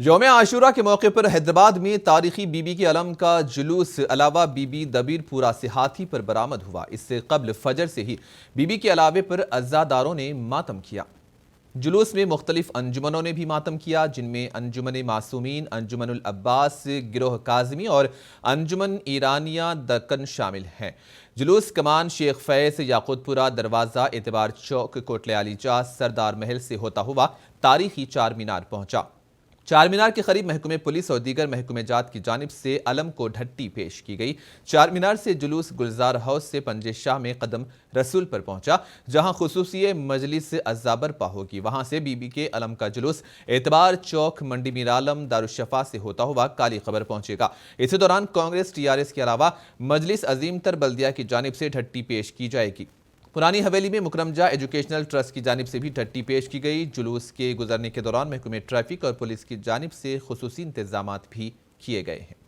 यौम आशूरा के मौके पर हैदराबाद में तारीखी बीबी के अलम का जुलूस अलावा बीबी दबीरपुरा से हाथी पर बरामद हुआ। इससे कबल फजर से ही बीबी के अलावे पर अज़ादारों ने मातम किया। जुलूस में मुख्तलिफ अंजुमनों ने भी मातम किया, जिनमें अंजुमन मासूमीन, अंजुमनुल अब्बास गिरोह काज़मी और अंजुमन ईरानिया दक्कन शामिल हैं। जुलूस कमान शेख फैज, याकूतपुरा, दरवाज़ा, एतबार चौक, कोटले आलीजा, सरदार महल से होता हुआ तारीखी चार मीनार पहुंचा। चार मीनार के करीब महकमे पुलिस और दीगर महकमे जात की जानिब से अलम को ढट्टी पेश की गई। चार मीनार से जुलूस गुलजार हाउस से पंजे शाह में कदम रसूल पर पहुंचा, जहां खुसूसी मजलिस अज़्ज़ाबरपा होगी। वहां से बीबी के अलम का जुलूस एतबार चौक, मंडी मीरालम, दारुशफा से होता हुआ काली खबर पहुंचेगा। इसी दौरान कांग्रेस, TRS के अलावा मजलिस अजीम तर बल्दिया की जानिब से ढट्टी पेश की जाएगी। पुरानी हवेली में मुकरमजा एजुकेशनल ट्रस्ट की जानिब से भी ढट्टी पेश की गई। जुलूस के गुजरने के दौरान महकमे ट्रैफिक और पुलिस की जानिब से खुसूसी इंतजामात भी किए गए हैं।